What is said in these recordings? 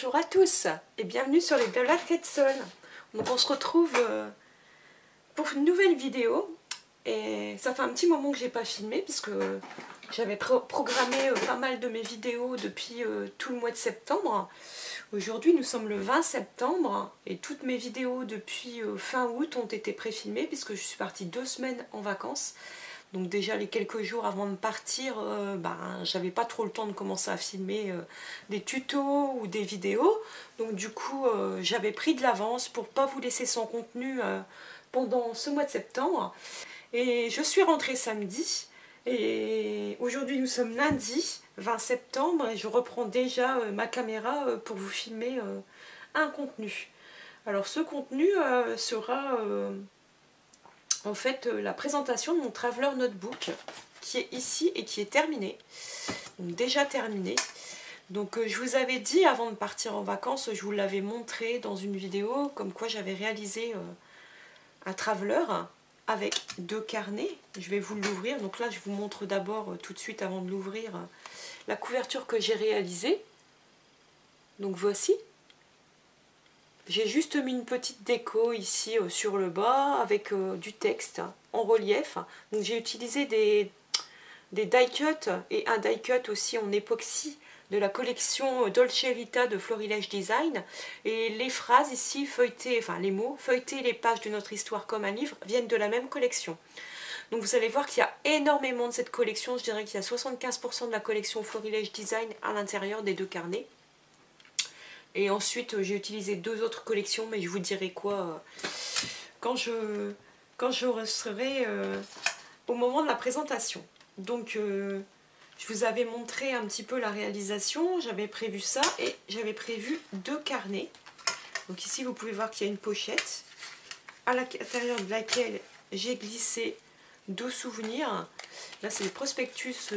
Bonjour à tous et bienvenue sur les Blagues Quetzal. Donc on se retrouve pour une nouvelle vidéo et ça fait un petit moment que j'ai pas filmé puisque j'avais programmé pas mal de mes vidéos depuis tout le mois de septembre. Aujourd'hui nous sommes le 20 septembre et toutes mes vidéos depuis fin août ont été pré-filmées puisque je suis partie 2 semaines en vacances. Donc déjà les quelques jours avant de partir, j'avais pas trop le temps de commencer à filmer des tutos ou des vidéos. Donc du coup j'avais pris de l'avance pour pas vous laisser sans contenu pendant ce mois de septembre. Et je suis rentrée samedi et aujourd'hui nous sommes lundi 20 septembre et je reprends déjà ma caméra pour vous filmer un contenu. Alors ce contenu sera... en fait la présentation de mon Traveler Notebook qui est ici et qui est terminée, donc déjà terminée. Donc je vous avais dit avant de partir en vacances, je vous l'avais montré dans une vidéo comme quoi j'avais réalisé un Traveler avec 2 carnets. Je vais vous l'ouvrir, donc là je vous montre d'abord tout de suite avant de l'ouvrir la couverture que j'ai réalisée. Donc voici. J'ai juste mis une petite déco ici sur le bas avec du texte en relief. Donc j'ai utilisé des die cuts et un die cut aussi en époxy de la collection Dolce Vita de Florilège Design. Et les phrases ici feuilletées, enfin les mots, feuilleter les pages de notre histoire comme un livre viennent de la même collection. Donc vous allez voir qu'il y a énormément de cette collection. Je dirais qu'il y a 75% de la collection Florilège Design à l'intérieur des 2 carnets. Et ensuite j'ai utilisé 2 autres collections, mais je vous dirai quoi quand je serai au moment de la présentation. Donc je vous avais montré un petit peu la réalisation, j'avais prévu ça et j'avais prévu 2 carnets. Donc ici vous pouvez voir qu'il y a une pochette à l'intérieur de laquelle j'ai glissé 2 souvenirs. Là c'est le prospectus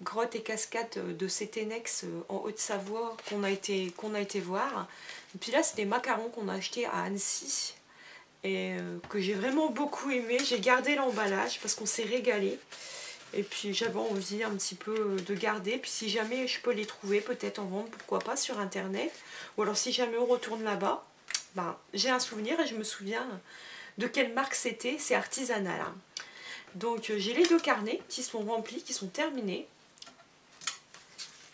grotte et cascade de Cétenex en Haute-Savoie qu'on a été voir. Et puis là c'est des macarons qu'on a achetés à Annecy et que j'ai vraiment beaucoup aimé. J'ai gardé l'emballage parce qu'on s'est régalé et puis j'avais envie un petit peu de garder. Puis si jamais je peux les trouver peut-être en vente, pourquoi pas sur internet, ou alors si jamais on retourne là-bas, j'ai un souvenir et je me souviens de quelle marque c'était. C'est artisanal hein. Donc j'ai les 2 carnets qui sont remplis, qui sont terminés.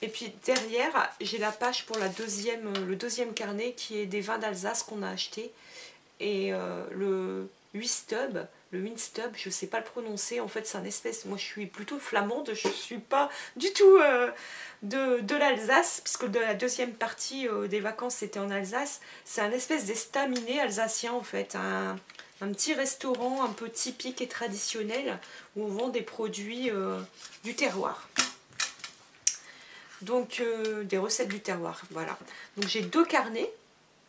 Et puis derrière, j'ai la page pour le deuxième carnet qui est des vins d'Alsace qu'on a acheté. Et le Winstub, je ne sais pas le prononcer, en fait c'est un espèce, moi je suis plutôt flamande, je ne suis pas du tout de l'Alsace, puisque de la deuxième partie des vacances c'était en Alsace. C'est un espèce d'estaminet alsacien en fait, un petit restaurant un peu typique et traditionnel où on vend des produits du terroir. Donc des recettes du terroir, voilà. Donc j'ai 2 carnets,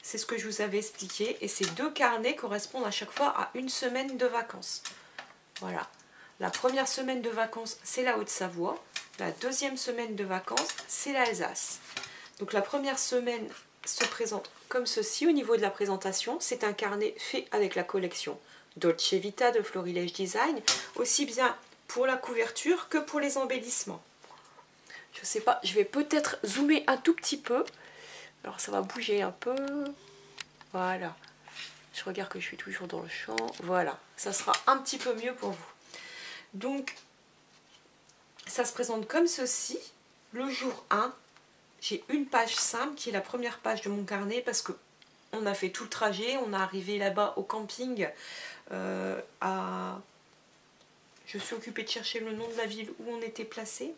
c'est ce que je vous avais expliqué, et ces 2 carnets correspondent à chaque fois à une semaine de vacances. Voilà. La première semaine de vacances, c'est la Haute-Savoie. La deuxième semaine de vacances, c'est l'Alsace. Donc la première semaine se présente comme ceci au niveau de la présentation. C'est un carnet fait avec la collection Dolce Vita de Florilège Design, aussi bien pour la couverture que pour les embellissements. Je sais pas, je vais peut-être zoomer un tout petit peu. Alors ça va bouger un peu. Voilà. Je regarde que je suis toujours dans le champ. Voilà, ça sera un petit peu mieux pour vous. Donc, ça se présente comme ceci. Le jour 1, j'ai une page simple qui est la première page de mon carnet parce que on a fait tout le trajet. On est arrivé là-bas au camping Je suis occupée de chercher le nom de la ville où on était placé.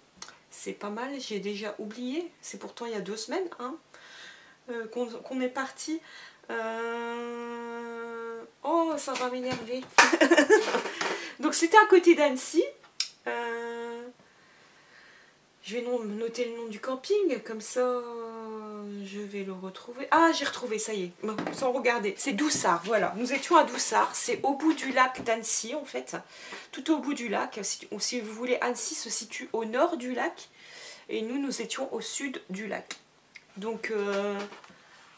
C'est pas mal, j'ai déjà oublié. C'est pourtant il y a 2 semaines hein, qu'on est parti. Oh, ça va m'énerver. Donc c'était à côté d'Annecy. Je vais noter le nom du camping, comme ça je vais le retrouver. Ah, j'ai retrouvé, ça y est, sans regarder. C'est Doussard, voilà. Nous étions à Doussard, c'est au bout du lac d'Annecy en fait. Tout au bout du lac. Si vous voulez, Annecy se situe au nord du lac. Et nous étions au sud du lac. Donc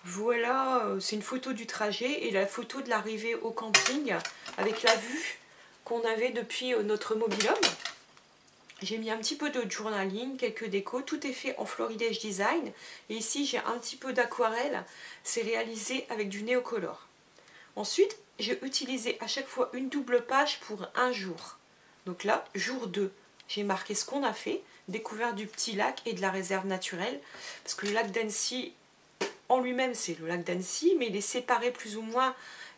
voilà, c'est une photo du trajet et la photo de l'arrivée au camping avec la vue qu'on avait depuis notre mobil-home. J'ai mis un petit peu de journaling, quelques décos, tout est fait en Florilège Design. Et ici j'ai un petit peu d'aquarelle, c'est réalisé avec du Neocolor. Ensuite, j'ai utilisé à chaque fois une double page pour un jour. Donc là, jour 2, j'ai marqué ce qu'on a fait, découvert du petit lac et de la réserve naturelle. Parce que le lac d'Annecy, en lui-même, c'est le lac d'Annecy, mais il est séparé plus ou moins,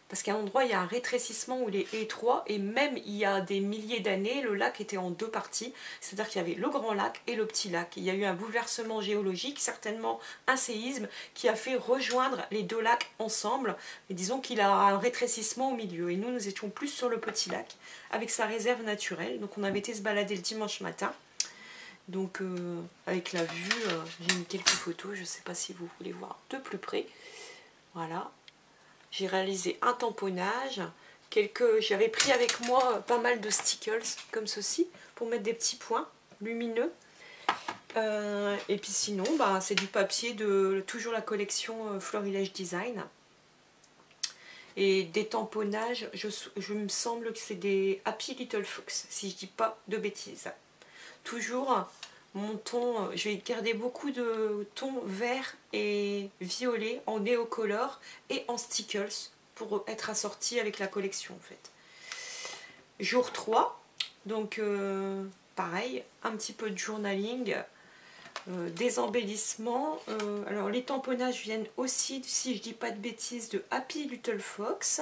parce qu'à un endroit, il y a un rétrécissement où il est étroit, et même il y a des milliers d'années, le lac était en 2 parties, c'est-à-dire qu'il y avait le grand lac et le petit lac. Il y a eu un bouleversement géologique, certainement un séisme, qui a fait rejoindre les 2 lacs ensemble, mais disons qu'il a un rétrécissement au milieu, et nous étions plus sur le petit lac, avec sa réserve naturelle. Donc on avait été se balader le dimanche matin, donc avec la vue, j'ai mis quelques photos, je ne sais pas si vous voulez voir de plus près. Voilà. J'ai réalisé un tamponnage, j'avais pris avec moi pas mal de stickers comme ceci pour mettre des petits points lumineux. Et puis sinon, bah, c'est du papier de toujours la collection Florilège Design. Et des tamponnages, je me semble que c'est des Happy Little Fox, si je dis pas de bêtises. Toujours mon ton, je vais garder beaucoup de tons vert et violet en néocolor et en stickers pour être assorti avec la collection en fait. Jour 3, donc pareil, un petit peu de journaling, des embellissements. Alors les tamponnages viennent aussi, si je dis pas de bêtises, de Happy Little Fox.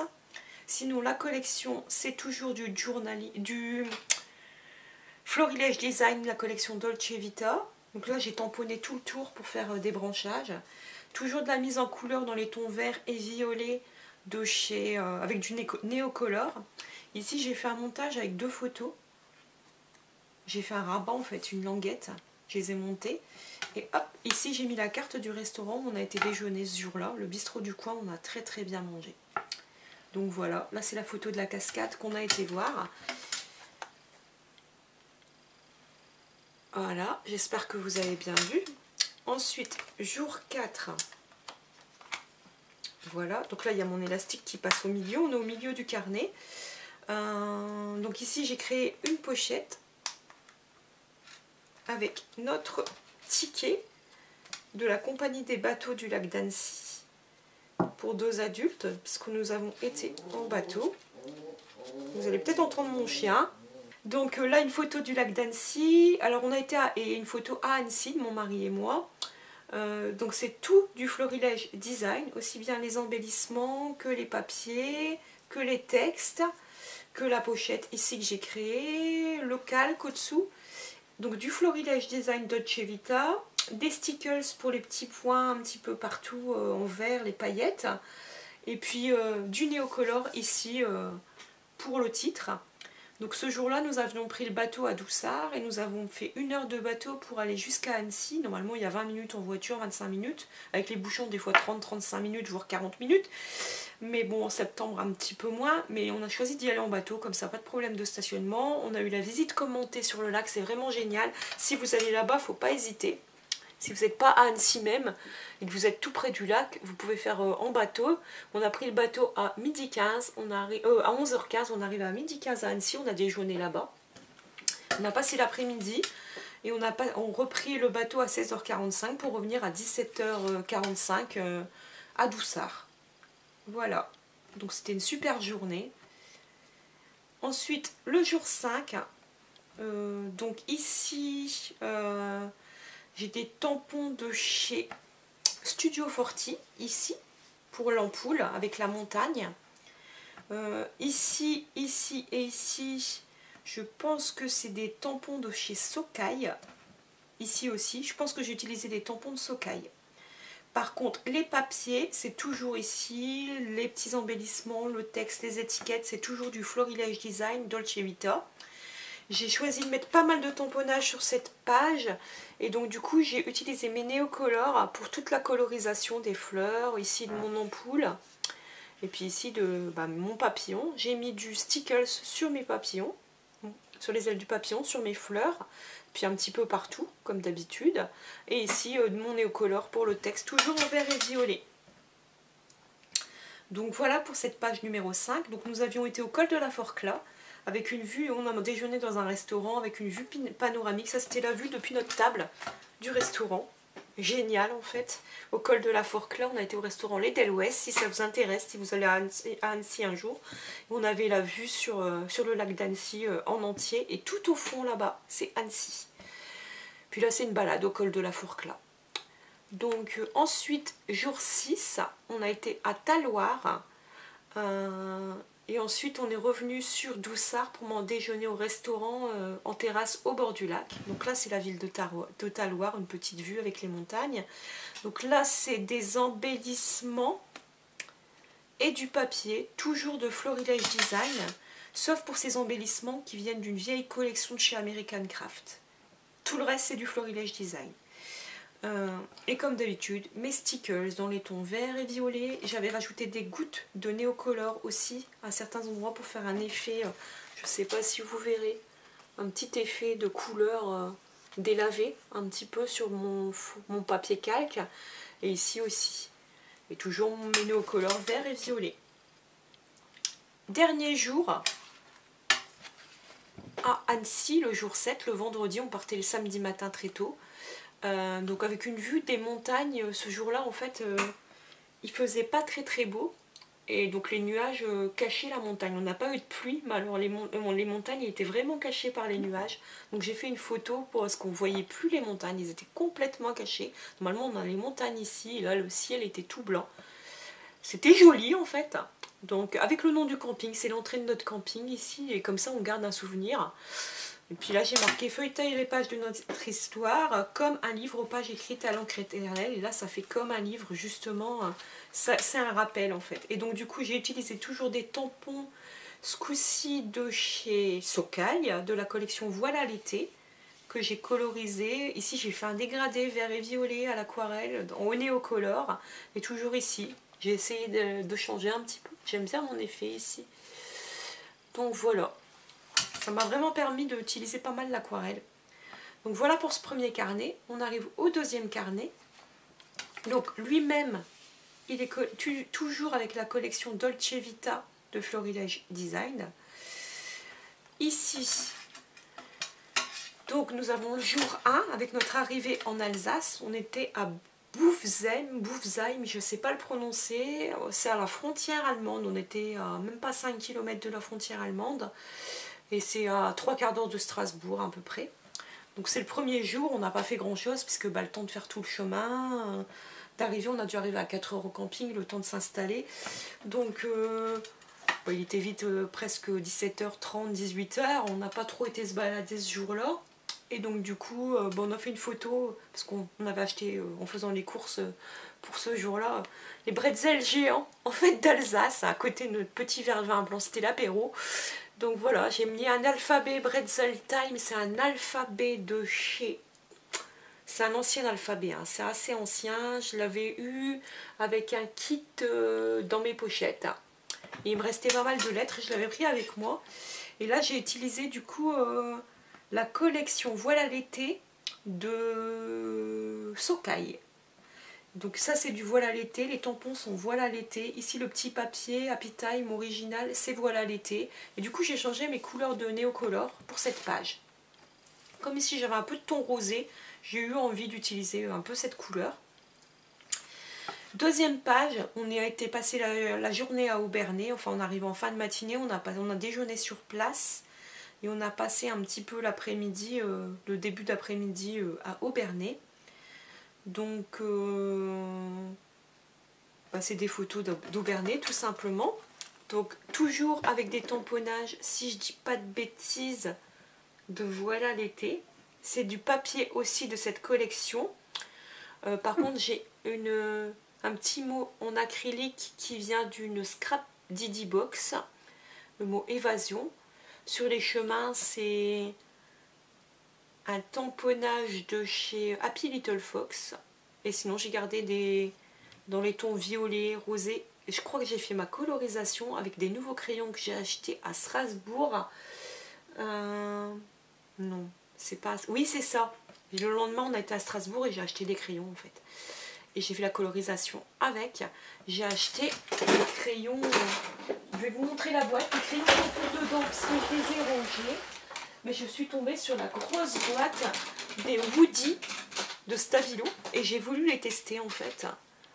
Sinon la collection c'est toujours du journaling, du Florilège Design, la collection Dolce Vita. Donc là j'ai tamponné tout le tour pour faire des branchages. Toujours de la mise en couleur dans les tons verts et violets de chez, avec du Neocolor. Ici j'ai fait un montage avec 2 photos. J'ai fait un rabat en fait, une languette. Je les ai montées. Et hop, ici j'ai mis la carte du restaurant où on a été déjeuner ce jour-là. Le bistrot du coin, on a très très bien mangé. Donc voilà, là c'est la photo de la cascade qu'on a été voir. Voilà, j'espère que vous avez bien vu. Ensuite, jour 4. Voilà, donc là il y a mon élastique qui passe au milieu. On est au milieu du carnet. Donc ici j'ai créé une pochette avec notre ticket de la compagnie des bateaux du lac d'Annecy pour 2 adultes, puisque nous avons été en bateau. Vous allez peut-être entendre mon chien. Donc là une photo du lac d'Annecy, alors on a été et une photo à Annecy de mon mari et moi. Donc c'est tout du Florilège Design, aussi bien les embellissements que les papiers, que les textes, que la pochette ici que j'ai créée, le calque au-dessous. Donc du Florilège Design Dolce Vita, des stickers pour les petits points un petit peu partout en vert, les paillettes, et puis du Neocolor ici pour le titre. Donc ce jour-là, nous avions pris le bateau à Doussard et nous avons fait 1 heure de bateau pour aller jusqu'à Annecy. Normalement, il y a 20 minutes en voiture, 25 minutes. Avec les bouchons, des fois 30-35 minutes, voire 40 minutes. Mais bon, en septembre, un petit peu moins. Mais on a choisi d'y aller en bateau, comme ça, pas de problème de stationnement. On a eu la visite commentée sur le lac, c'est vraiment génial. Si vous allez là-bas, il ne faut pas hésiter. Si vous n'êtes pas à Annecy même et que vous êtes tout près du lac, vous pouvez faire en bateau. On a pris le bateau à 12h15, à 11h15, on arrive à 12h15 à Annecy, on a déjeuné là-bas. On a passé l'après-midi et on repris le bateau à 16h45 pour revenir à 17h45 à Doussard. Voilà, donc c'était une super journée. Ensuite, le jour 5, donc ici... j'ai des tampons de chez Studio Forti, ici, pour l'ampoule, avec la montagne. Ici, ici et ici, je pense que c'est des tampons de chez Sokai. Ici aussi, je pense que j'ai utilisé des tampons de Sokai. Par contre, les papiers, c'est toujours ici. Les petits embellissements, le texte, les étiquettes, c'est toujours du Florilège Design Dolce Vita. J'ai choisi de mettre pas mal de tamponnage sur cette page et donc du coup j'ai utilisé mes néocolors pour toute la colorisation des fleurs, ici de mon ampoule et puis ici de mon papillon. J'ai mis du stickers sur mes papillons, sur les ailes du papillon, sur mes fleurs, puis un petit peu partout comme d'habitude. Et ici de mon néocolor pour le texte, toujours en vert et violet. Donc voilà pour cette page numéro 5. Donc nous avions été au col de la Forclaz avec une vue, on a déjeuné dans un restaurant avec une vue panoramique. Ça c'était la vue depuis notre table du restaurant. Génial en fait. Au col de la Forclaz, on a été au restaurant Les Del-Ouest, si ça vous intéresse, si vous allez à Annecy un jour. On avait la vue sur le lac d'Annecy en entier, et tout au fond là-bas, c'est Annecy. Puis là c'est une balade au col de la Forclaz. Donc ensuite, jour 6, on a été à Talloires. Et ensuite on est revenu sur Doussard pour m'en déjeuner au restaurant en terrasse au bord du lac. Donc là c'est la ville de Talloires, une petite vue avec les montagnes. Donc là c'est des embellissements et du papier, toujours de Florilège Design, sauf pour ces embellissements qui viennent d'une vieille collection de chez American Craft. Tout le reste c'est du Florilège Design. Et comme d'habitude, mes stickers dans les tons vert et violet. J'avais rajouté des gouttes de Neocolor aussi à certains endroits pour faire un effet, je ne sais pas si vous verrez, un petit effet de couleur délavé un petit peu sur mon papier calque. Et ici aussi. Et toujours mes Neocolor vert et violet. Dernier jour à Annecy, le jour 7, le vendredi, on partait le samedi matin très tôt. Donc avec une vue des montagnes, ce jour-là en fait il faisait pas très beau, et donc les nuages cachaient la montagne. On n'a pas eu de pluie, mais alors les montagnes étaient vraiment cachées par les nuages. Donc j'ai fait une photo parce qu'on voyait plus les montagnes, ils étaient complètement cachés. Normalement on a les montagnes ici, et là le ciel était tout blanc. C'était joli en fait. Donc avec le nom du camping, c'est l'entrée de notre camping ici, et comme ça on garde un souvenir. Et puis là j'ai marqué feuilleter les pages de notre histoire comme un livre aux pages écrites à l'encre éternelle. Et là ça fait comme un livre justement, c'est un rappel en fait. Et donc du coup j'ai utilisé toujours des tampons, ce coup-ci de chez Socai, de la collection Voilà l'été, que j'ai colorisé. Ici j'ai fait un dégradé vert et violet à l'aquarelle en Neocolor. Et toujours ici j'ai essayé de changer un petit peu. J'aime bien mon effet ici. Donc voilà. Ça m'a vraiment permis d'utiliser pas mal l'aquarelle. Donc voilà pour ce premier carnet. On arrive au deuxième carnet. Donc lui-même, il est toujours avec la collection Dolce Vita de Florilège Design. Ici, donc nous avons le jour 1 avec notre arrivée en Alsace. On était à Boufsheim, je ne sais pas le prononcer. C'est à la frontière allemande. On était à même pas 5 km de la frontière allemande. Et c'est à 3/4 d'heure de Strasbourg à peu près. Donc c'est le premier jour, on n'a pas fait grand chose puisque le temps de faire tout le chemin, d'arriver, on a dû arriver à 4 heures au camping, le temps de s'installer. Donc il était vite presque 17h30, 18h, on n'a pas trop été se balader ce jour-là. Et donc du coup, on a fait une photo parce qu'on avait acheté en faisant les courses pour ce jour-là les bretzels géants en fait d'Alsace à côté de notre petit verre de vin blanc, c'était l'apéro. Donc voilà, j'ai mis un alphabet Bretzel Time, c'est un alphabet de chez... C'est un ancien alphabet, hein. C'est assez ancien, je l'avais eu avec un kit dans mes pochettes. Et il me restait pas mal de lettres, je l'avais pris avec moi. Et là j'ai utilisé du coup la collection Voilà l'été de Socai. Donc ça c'est du Voilà l'été, les tampons sont Voilà l'été. Ici le petit papier Happy Time original, c'est Voilà l'été. Et du coup j'ai changé mes couleurs de Neocolor pour cette page. Comme ici j'avais un peu de ton rosé, j'ai eu envie d'utiliser un peu cette couleur. Deuxième page, on a été passer la journée à Obernai, enfin on arrive en fin de matinée, on a déjeuné sur place. Et on a passé un petit peu l'après-midi, le début d'après-midi à Obernai. Donc, c'est des photos d'Obernai tout simplement. Donc, toujours avec des tamponnages, si je dis pas de bêtises, de Voilà l'été. C'est du papier aussi de cette collection. Par contre, j'ai un petit mot en acrylique qui vient d'une Scrap Didi Box. Le mot évasion. Sur les chemins, c'est un tamponnage de chez Happy Little Fox. Et sinon, j'ai gardé dans les tons violet, rosé. Et je crois que j'ai fait ma colorisation avec des nouveaux crayons que j'ai achetés à Strasbourg. Non, c'est pas... Oui, c'est ça. Le lendemain, on a été à Strasbourg et j'ai acheté des crayons, en fait. et j'ai fait la colorisation avec. J'ai acheté des crayons, je vais vous montrer la boîte, les crayons sont plus dedans parce que je les ai rangés. Mais je suis tombée sur la grosse boîte des Woody de Stabilo et j'ai voulu les tester en fait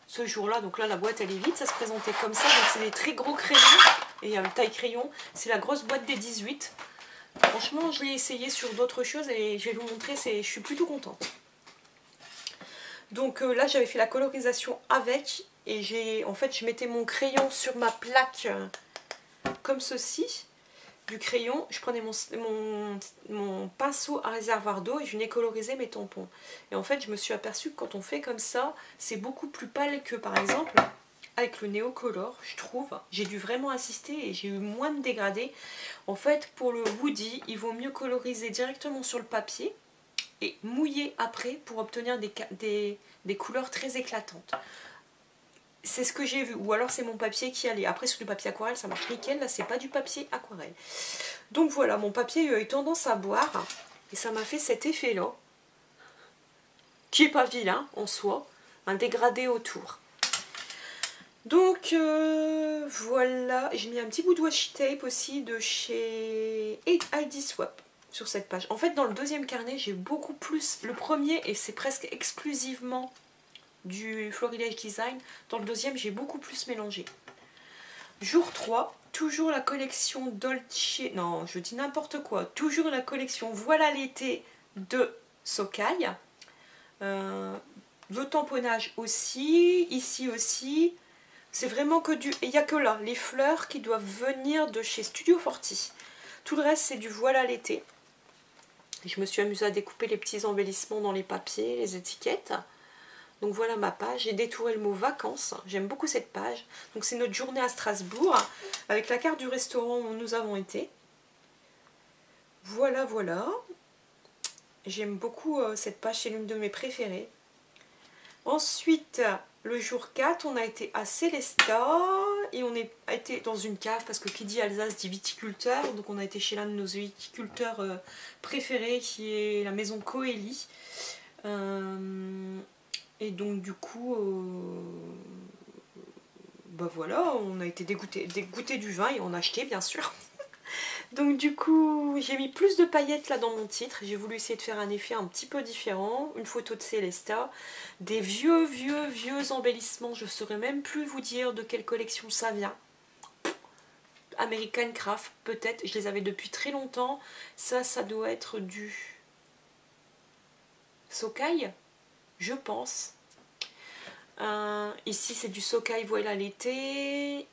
ce jour-là. Donc là la boîte elle est vide, ça se présentait comme ça. Donc c'est des très gros crayons et il y a une taille crayon. C'est la grosse boîte des 18. Franchement je l'ai essayé sur d'autres choses et je vais vous montrer, je suis plutôt contente. Donc là j'avais fait la colorisation avec et en fait je mettais mon crayon sur ma plaque comme ceci du crayon. Je prenais mon pinceau à réservoir d'eau et je venais coloriser mes tampons. Et en fait je me suis aperçue que quand on fait comme ça c'est beaucoup plus pâle que par exemple avec le Neocolor, je trouve. J'ai dû vraiment insister et j'ai eu moins de dégradés. En fait pour le Woody il vaut mieux coloriser directement sur le papier et mouiller après pour obtenir des couleurs très éclatantes. C'est ce que j'ai vu, ou alors c'est mon papier qui allait. Après sur du papier aquarelle ça marche nickel, là c'est pas du papier aquarelle. Donc voilà, mon papier a eu tendance à boire et ça m'a fait cet effet là, qui est pas vilain en soi, un dégradé autour. Donc voilà, j'ai mis un petit bout de washi tape aussi de chez ID Swap sur cette page. En fait dans le deuxième carnet j'ai beaucoup plus, le premier et c'est presque exclusivement du Florilège Design, dans le deuxième j'ai beaucoup plus mélangé. Jour 3, toujours la collection Dolce, non je dis n'importe quoi, toujours la collection Voilà l'été de Socai. Le tamponnage aussi, ici aussi. C'est vraiment que du... Et il n'y a que là, les fleurs qui doivent venir de chez Studio Forti. Tout le reste, c'est du Voilà l'été. Je me suis amusée à découper les petits embellissements dans les papiers, les étiquettes. Donc voilà ma page. J'ai détouré le mot vacances. J'aime beaucoup cette page. Donc c'est notre journée à Strasbourg, avec la carte du restaurant où nous avons été. Voilà, voilà. J'aime beaucoup cette page, c'est l'une de mes préférées. Ensuite... Le jour 4, on a été à Célestat et on a été dans une cave parce que qui dit Alsace dit viticulteur. Donc on a été chez l'un de nos viticulteurs préférés qui est la maison Coeli. Et donc du coup, bah voilà, on a été dégoûté du vin et on a acheté bien sûr. Donc du coup, j'ai mis plus de paillettes là dans mon titre. J'ai voulu essayer de faire un effet un petit peu différent. Une photo de Célestat. Des vieux embellissements. Je ne saurais même plus vous dire de quelle collection ça vient. American Craft peut-être. Je les avais depuis très longtemps. Ça doit être du Socai, je pense. Ici c'est du Socai Voilà l'été.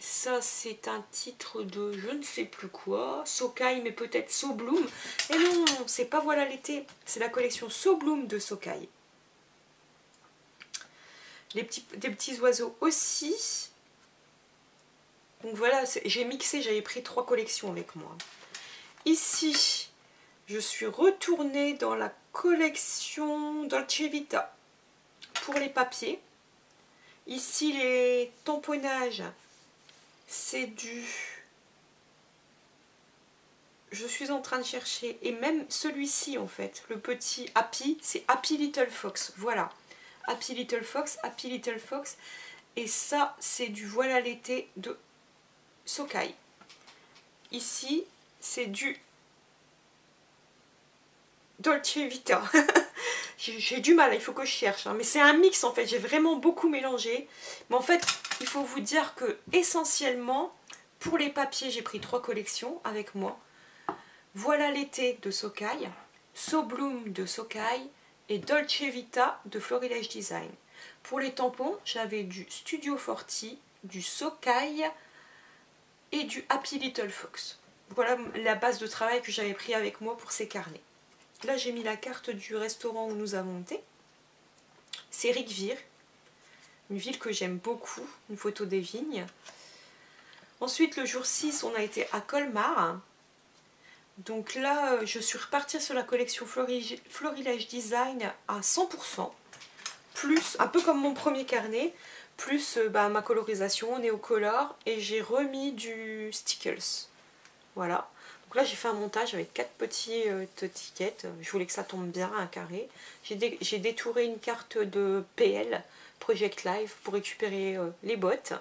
Ça c'est un titre de je ne sais plus quoi, Socai mais peut-être So Bloom. Et non, c'est pas Voilà l'été, c'est la collection So Bloom de Socai. Des petits oiseaux aussi. Donc voilà, j'ai mixé, j'avais pris 3 collections avec moi. Ici, je suis retournée dans la collection Dolce Vita pour les papiers. Ici les tamponnages. C'est du... Je suis en train de chercher. Et même celui-ci en fait. Le petit Happy. C'est Happy Little Fox. Voilà. Happy Little Fox. Happy Little Fox. Et ça c'est du Voilà l'été de Socai. Ici c'est du Dolce Vita. J'ai du mal. Il faut que je cherche. Hein. Mais c'est un mix en fait. J'ai vraiment beaucoup mélangé. Mais en fait... Il faut vous dire que essentiellement, pour les papiers, j'ai pris 3 collections avec moi. Voilà l'été de Socai, So Bloom de Socai et Dolce Vita de Florilège Design. Pour les tampons, j'avais du Studio Forti, du Socai et du Happy Little Fox. Voilà la base de travail que j'avais pris avec moi pour ces carnets. Là, j'ai mis la carte du restaurant où nous avons été. C'est Ricvire. Une ville que j'aime beaucoup, une photo des vignes. Ensuite, le jour 6, on a été à Colmar. Donc là, je suis repartie sur la collection Florilège Design à 100%. Plus, un peu comme mon premier carnet, plus ma colorisation Neocolor. Et j'ai remis du Stickles. Voilà. Donc là j'ai fait un montage avec 4 petites étiquettes, je voulais que ça tombe bien, un carré. J'ai détouré une carte de PL, Project Live, pour récupérer les bottes.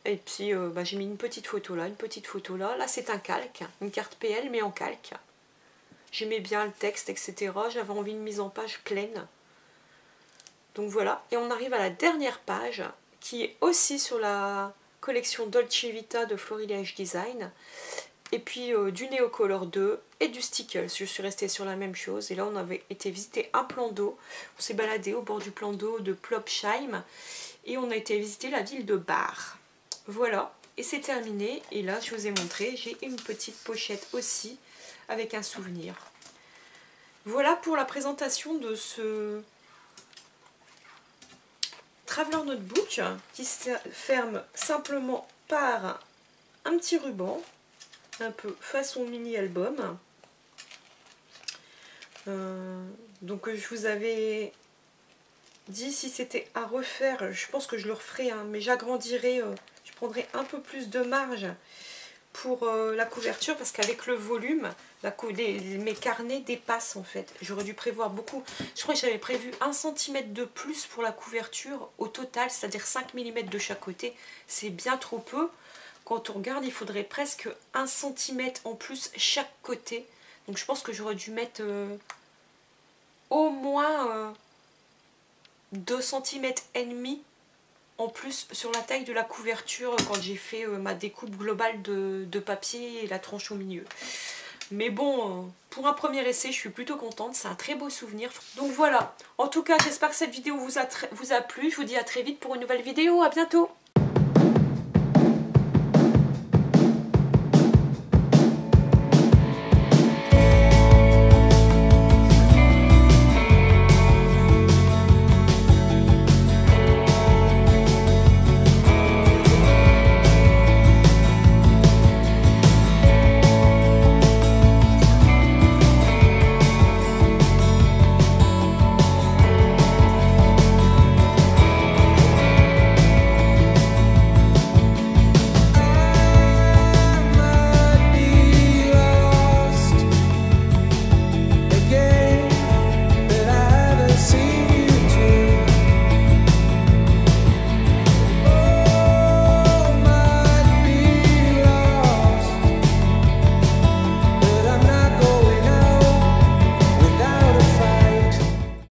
Et puis j'ai mis une petite photo là, une petite photo là. Là c'est un calque, une carte PL mais en calque. J'aimais bien le texte, etc. J'avais envie d'une mise en page pleine. Donc voilà, et on arrive à la dernière page, qui est aussi sur la collection Dolce Vita de Florilège Design. Et puis du Neocolor 2 et du Stickles. Je suis restée sur la même chose. Et là, on avait été visiter un plan d'eau. On s'est baladé au bord du plan d'eau de Plopsheim. Et on a été visiter la ville de Bar. Voilà. Et c'est terminé. Et là, je vous ai montré, j'ai une petite pochette aussi avec un souvenir. Voilà pour la présentation de ce Traveler Notebook qui se ferme simplement par un petit ruban. Un peu façon mini-album. Donc je vous avais dit si c'était à refaire, je pense que je le referai, hein, mais j'agrandirai, je prendrai un peu plus de marge pour la couverture parce qu'avec le volume, mes carnets dépassent en fait. J'aurais dû prévoir beaucoup. Je crois que j'avais prévu 1 cm de plus pour la couverture au total, c'est-à-dire 5 mm de chaque côté. C'est bien trop peu. Quand on regarde, il faudrait presque 1 cm en plus chaque côté. Donc je pense que j'aurais dû mettre au moins 2 cm et demi en plus sur la taille de la couverture quand j'ai fait ma découpe globale de papier et la tranche au milieu. Mais bon, pour un premier essai, je suis plutôt contente. C'est un très beau souvenir. Donc voilà. En tout cas, j'espère que cette vidéo vous a plu. Je vous dis à très vite pour une nouvelle vidéo. À bientôt.